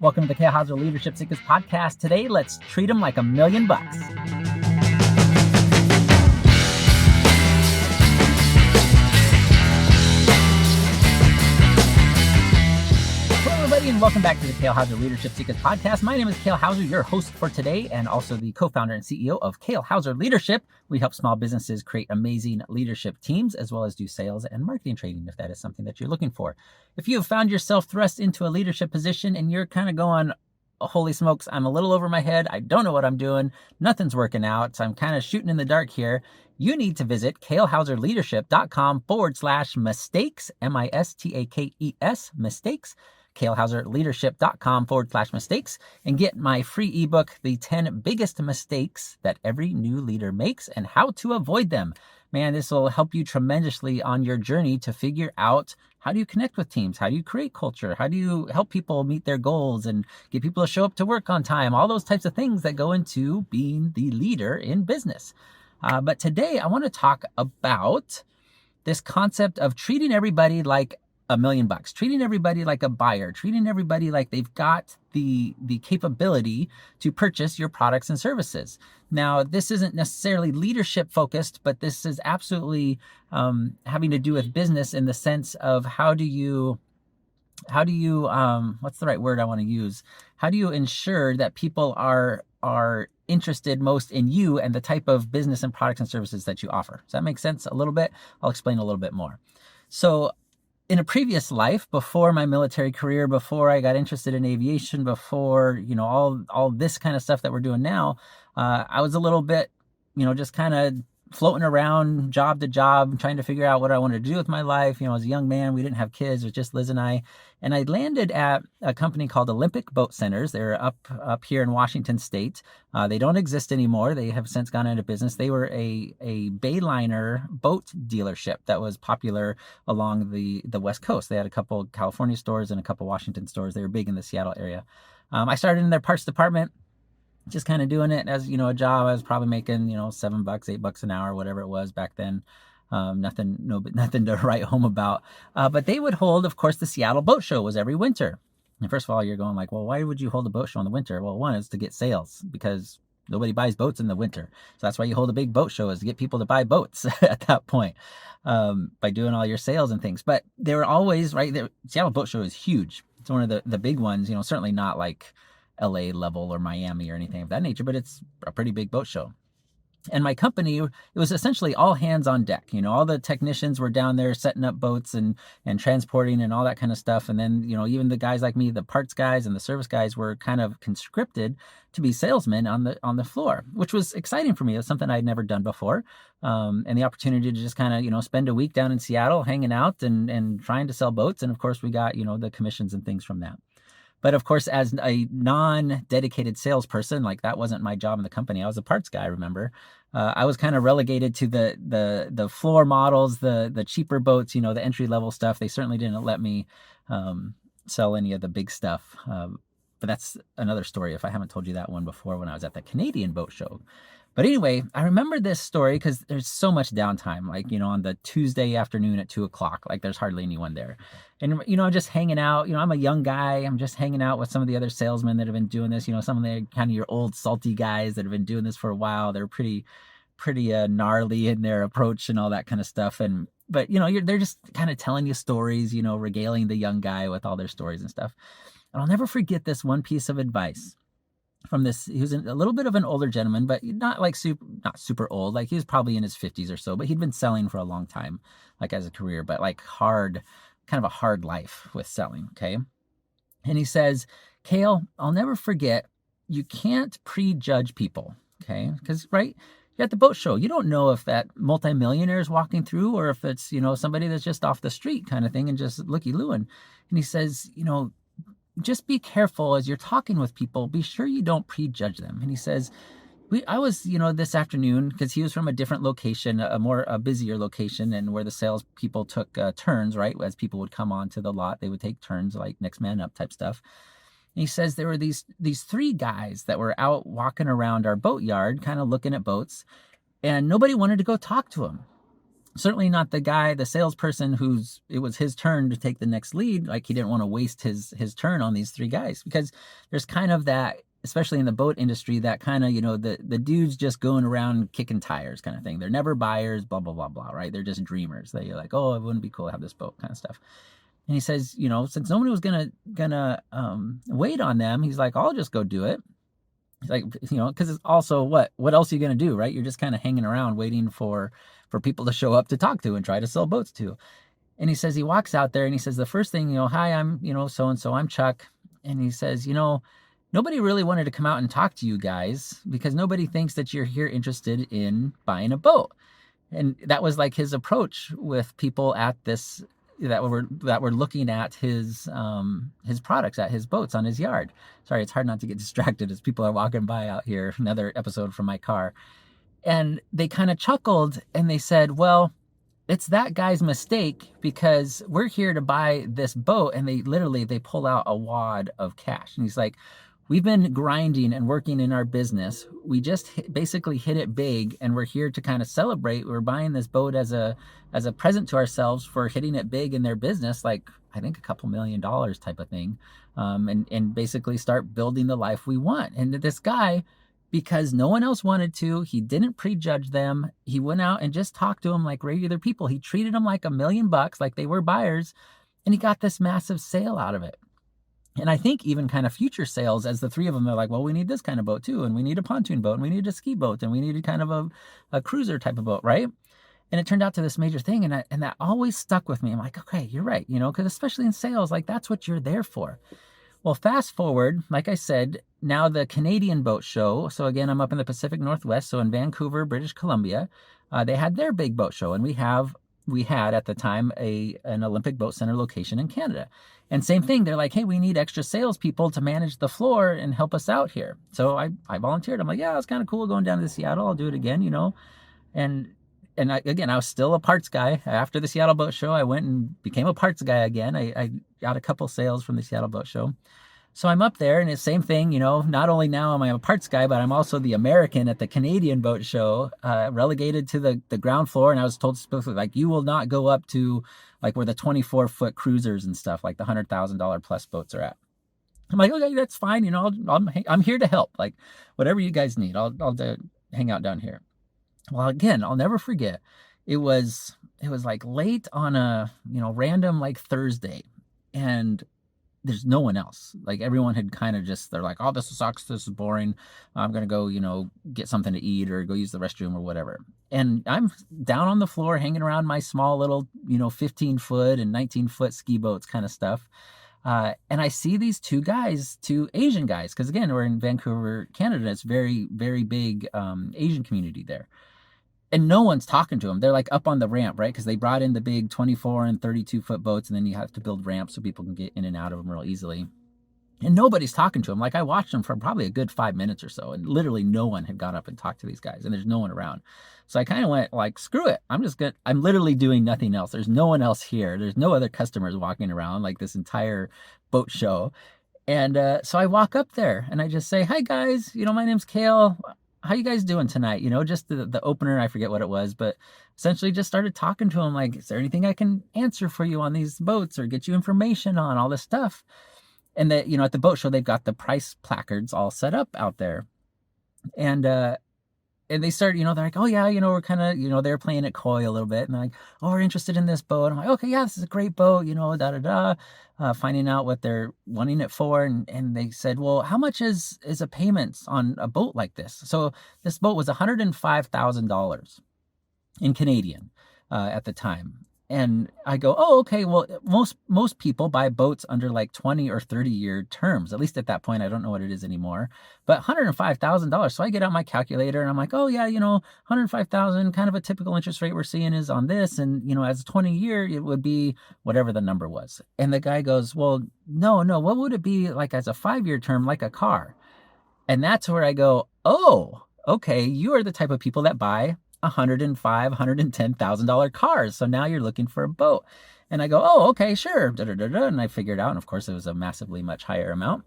Welcome to the Kale Houser Leadership Secrets podcast. Today, let's treat them like $1,000,000. And welcome back to the Kale Houser Leadership Secrets podcast. My name is Kale Houser, your host for today, and also the co-founder and CEO of Kale Houser Leadership. We help small businesses create amazing leadership teams, as well as do sales and marketing training, if that is something that you're looking for. If you have found yourself thrust into a leadership position and you're kind of going, holy smokes, I'm a little over my head, I don't know what I'm doing, nothing's working out, so I'm kind of shooting in the dark here, you need to visit kalehouserleadership.com/mistakes, MISTAKES, mistakes, kalehouserleadership.com/mistakes, and get my free ebook, The 10 Biggest Mistakes That Every New Leader Makes and How to Avoid Them. Man, this will help you tremendously on your journey to figure out how do you connect with teams? How do you create culture? How do you help people meet their goals and get people to show up to work on time? All those types of things that go into being the leader in business. But today I want to talk about this concept of treating everybody like $1,000,000, treating everybody like a buyer, treating everybody like they've got the capability to purchase your products and services. Now, this isn't necessarily leadership focused, but this is absolutely having to do with business in the sense of how do you what's the right word I want to use? How do you ensure that people are interested most in you and the type of business and products and services that you offer? Does that make sense a little bit? I'll explain a little bit more. So in a previous life, before my military career, before I got interested in aviation, before, all this kind of stuff that we're doing now, I was a little bit, just kind of floating around job to job, trying to figure out what I wanted to do with my life. As a young man, we didn't have kids. It was just Liz and I. And I landed at a company called Olympic Boat Centers. They're up here in Washington State. They don't exist anymore. They have since gone into business. They were a Bayliner boat dealership that was popular along the West Coast. They had a couple California stores and a couple Washington stores. They were big in the Seattle area. I started in their parts department, just kind of doing it as, a job. I was probably making, $7, $8 an hour, whatever it was back then. Nothing to write home about. But they would hold, of course, the Seattle Boat Show was every winter. And first of all, you're going like, well, why would you hold a boat show in the winter? Well, one is to get sales because nobody buys boats in the winter. So that's why you hold a big boat show, is to get people to buy boats at that point, by doing all your sales and things. But they were always right there. Seattle Boat Show is huge. It's one of the big ones, certainly not like LA level or Miami or anything of that nature, but it's a pretty big boat show. And my company, it was essentially all hands on deck. All the technicians were down there setting up boats and transporting and all that kind of stuff. And then, even the guys like me, the parts guys and the service guys, were kind of conscripted to be salesmen on the floor, which was exciting for me. It was something I'd never done before. And the opportunity to just kind of, spend a week down in Seattle hanging out and trying to sell boats. And of course, we got, the commissions and things from that. But of course, as a non-dedicated salesperson, like that wasn't my job in the company. I was a parts guy, remember? I was kind of relegated to the floor models, the cheaper boats, the entry-level stuff. They certainly didn't let me sell any of the big stuff. But that's another story if I haven't told you that one before, when I was at the Canadian Boat Show. But anyway, I remember this story because there's so much downtime, like, on the Tuesday afternoon at 2:00, like there's hardly anyone there. And, just hanging out, I'm a young guy. I'm just hanging out with some of the other salesmen that have been doing this, some of the kind of your old salty guys that have been doing this for a while. They're pretty gnarly in their approach and all that kind of stuff. But they're just kind of telling you stories, regaling the young guy with all their stories and stuff. And I'll never forget this one piece of advice from this. He was a little bit of an older gentleman, but not super old. Like he was probably in his 50s or so, but he'd been selling for a long time, like as a career, but like kind of a hard life with selling. Okay. And he says, Kale, I'll never forget, you can't prejudge people. Okay. Because, right, you're at the boat show. You don't know if that multimillionaire is walking through or if it's, somebody that's just off the street kind of thing and just looky-looing. And he says, just be careful as you're talking with people. Be sure you don't prejudge them. And he says, I was, this afternoon, because he was from a different location, a busier location, and where the sales people took turns, right? As people would come onto the lot, they would take turns, like next man up type stuff. And he says there were these three guys that were out walking around our boat yard, kind of looking at boats, and nobody wanted to go talk to him. Certainly not the salesperson it was his turn to take the next lead. Like, he didn't want to waste his turn on these three guys, because there's kind of that, especially in the boat industry, that kind of, the dudes just going around kicking tires kind of thing. They're never buyers, blah, blah, blah, blah, right? They're just dreamers. They're like, oh, it wouldn't be cool to have this boat kind of stuff. And he says, since nobody was gonna wait on them, he's like, I'll just go do it. He's like, because it's also what else are you gonna do, right? You're just kind of hanging around waiting for people to show up to talk to and try to sell boats to. And he says he walks out there and he says the first thing, hi, I'm so and so, I'm Chuck. And he says, nobody really wanted to come out and talk to you guys because nobody thinks that you're here interested in buying a boat. And that was like his approach with people at this that were looking at his products, at his boats on his yard. Sorry, it's hard not to get distracted as people are walking by out here. Another episode from my car. And they kind of chuckled and they said, well, it's that guy's mistake, because we're here to buy this boat. And they pull out a wad of cash. And he's like, we've been grinding and working in our business. We just basically hit it big, and we're here to kind of celebrate. We're buying this boat as a present to ourselves for hitting it big in their business, like I think a couple $1 million type of thing, and basically start building the life we want. And this guy, because no one else wanted to, he didn't prejudge them. He went out and just talked to them like regular people. He treated them like $1 million, like they were buyers, and he got this massive sale out of it. And I think even kind of future sales, as the three of them are like, well, we need this kind of boat too, and we need a pontoon boat, and we need a ski boat, and we need kind of a cruiser type of boat, right? And it turned out to this major thing, and that always stuck with me. I'm like, okay, you're right, because especially in sales, like that's what you're there for. Well, fast forward, like I said, now the Canadian boat show. So again, I'm up in the Pacific Northwest, so in Vancouver, British Columbia, they had their big boat show, and we had at the time an Olympic Boat Center location in Canada. And same thing, they're like, hey, we need extra salespeople to manage the floor and help us out here. So I volunteered. I'm like, yeah, it's kind of cool going down to Seattle. I'll do it again, And I was still a parts guy. After the Seattle Boat Show, I went and became a parts guy again. I got a couple sales from the Seattle Boat Show. So I'm up there, and it's the same thing, not only now am I a parts guy, but I'm also the American at the Canadian Boat Show, relegated to the ground floor. And I was told specifically, like, you will not go up to like where the 24-foot cruisers and stuff, like the $100,000 plus boats are at. I'm like, okay, that's fine. I'm here to help. Like, whatever you guys need, I'll hang out down here. Well, again, I'll never forget. It was like late on a, random like Thursday, and there's no one else. Like, everyone had kind of they're like, oh, this sucks. This is boring. I'm going to go, get something to eat or go use the restroom or whatever. And I'm down on the floor hanging around my small little, 15-foot and 19-foot ski boats kind of stuff. And I see these two Asian guys, because again, we're in Vancouver, Canada. It's very, very big Asian community there. And no one's talking to them. They're like up on the ramp, right? Because they brought in the big 24 and 32-foot boats, and then you have to build ramps so people can get in and out of them real easily. And nobody's talking to them. Like, I watched them for probably a good 5 minutes or so, and literally no one had gone up and talked to these guys, and there's no one around. So I kind of went like, screw it. I'm literally doing nothing else. There's no one else here. There's no other customers walking around like this entire boat show. And so I walk up there and I just say, hi guys, my name's Kale. How you guys doing tonight? Just the opener, I forget what it was, but essentially just started talking to him like, is there anything I can answer for you on these boats or get you information on all this stuff? And that, at the boat show, they've got the price placards all set up out there. And they started, they're like, oh yeah, we're kind of, they're playing it coy a little bit. And they're like, oh, we're interested in this boat. I'm like, okay, yeah, this is a great boat, finding out what they're wanting it for. And they said, well, how much is a payment on a boat like this? So this boat was $105,000 in Canadian at the time. And I go, oh, okay, well, most people buy boats under like 20 or 30-year terms, at least at that point. I don't know what it is anymore, but $105,000. So I get out my calculator and I'm like, oh yeah, 105,000, kind of a typical interest rate we're seeing is on this. And, as a 20-year, it would be whatever the number was. And the guy goes, well, no, what would it be like as a 5-year term, like a car? And that's where I go, oh, okay, you are the type of people that buy $105,000, $110,000 cars. So now you're looking for a boat. And I go, oh, okay, sure. And I figured out, and of course it was a massively much higher amount.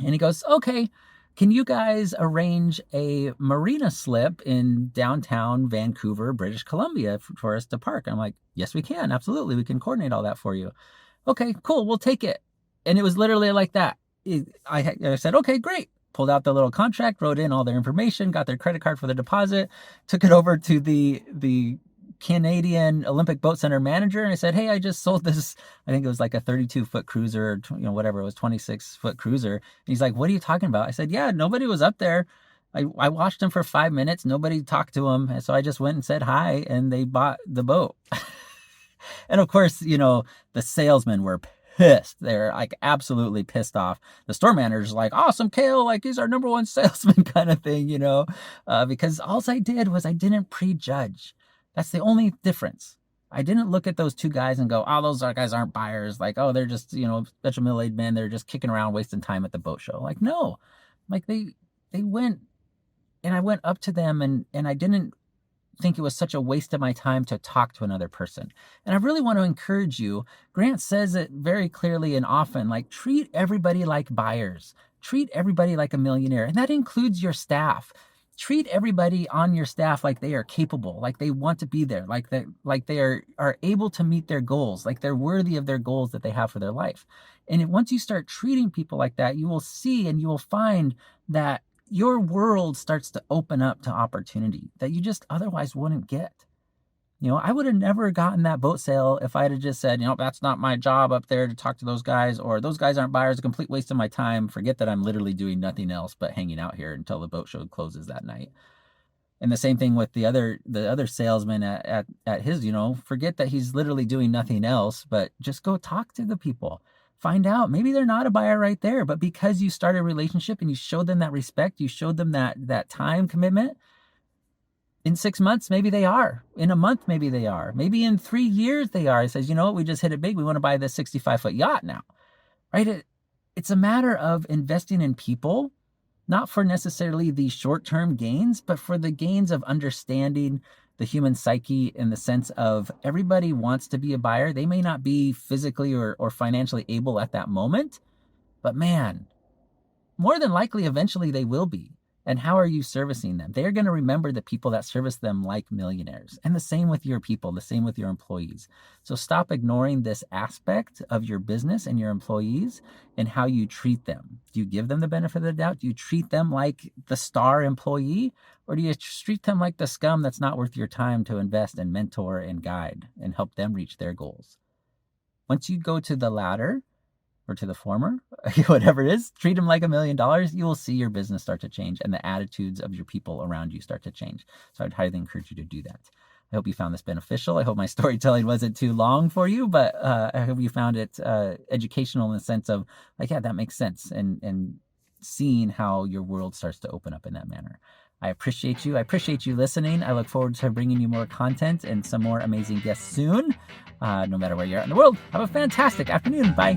And he goes, okay, can you guys arrange a marina slip in downtown Vancouver, British Columbia for us to park? I'm like, yes, we can. Absolutely. We can coordinate all that for you. Okay, cool. We'll take it. And it was literally like that. I said, okay, great. Pulled out the little contract, wrote in all their information, got their credit card for the deposit, took it over to the Canadian Olympic Boat Center manager, and I said, hey, I just sold this, I think it was like a 32-foot cruiser, whatever, it was 26-foot cruiser. And he's like, what are you talking about? I said, yeah, nobody was up there. I watched them for 5 minutes. Nobody talked to them. And so I just went and said hi, and they bought the boat. And of course, the salesmen were pissed. They're like absolutely pissed off. The store manager's like, awesome, Kale, like he's our number one salesman kind of thing, because all I did was I didn't prejudge. That's the only difference. I didn't look at those two guys and go, oh, those guys aren't buyers. Like, oh, they're just, a bunch of middle-aged men. They're just kicking around, wasting time at the boat show. Like, no, like they went, and I went up to them and I didn't think it was such a waste of my time to talk to another person. And I really want to encourage you. Grant says it very clearly and often, like, treat everybody like buyers. Treat everybody like a millionaire. And that includes your staff. Treat everybody on your staff like they are capable, like they want to be there, like they are able to meet their goals, like they're worthy of their goals that they have for their life. And once you start treating people like that, you will see and you will find that your world starts to open up to opportunity that you just otherwise wouldn't get. I would have never gotten that boat sale if I'd have just said, that's not my job up there to talk to those guys, or those guys aren't buyers, a complete waste of my time. Forget that I'm literally doing nothing else but hanging out here until the boat show closes that night. And the same thing with the other salesman at his, forget that he's literally doing nothing else, but just go talk to the people. Find out, maybe they're not a buyer right there, but because you started a relationship and you showed them that respect, you showed them that time commitment, in 6 months, maybe they are. In a month, maybe they are. Maybe in 3 years they are. It says, we just hit it big. We want to buy this 65-foot yacht now, right? It's a matter of investing in people, not for necessarily the short-term gains, but for the gains of understanding the human psyche in the sense of everybody wants to be a buyer. They may not be physically or financially able at that moment, but man, more than likely, eventually they will be. And how are you servicing them? They're going to remember the people that service them like millionaires. And the same with your people, the same with your employees. So stop ignoring this aspect of your business and your employees and how you treat them. Do you give them the benefit of the doubt? Do you treat them like the star employee? Or do you treat them like the scum that's not worth your time to invest and mentor and guide and help them reach their goals? Once you go to the latter, or to the former, whatever it is, treat them like $1 million, you will see your business start to change and the attitudes of your people around you start to change. So I'd highly encourage you to do that. I hope you found this beneficial. I hope my storytelling wasn't too long for you, but I hope you found it educational in the sense of like, yeah, that makes sense. And seeing how your world starts to open up in that manner. I appreciate you. I appreciate you listening. I look forward to bringing you more content and some more amazing guests soon. No matter where you're at in the world, have a fantastic afternoon. Bye.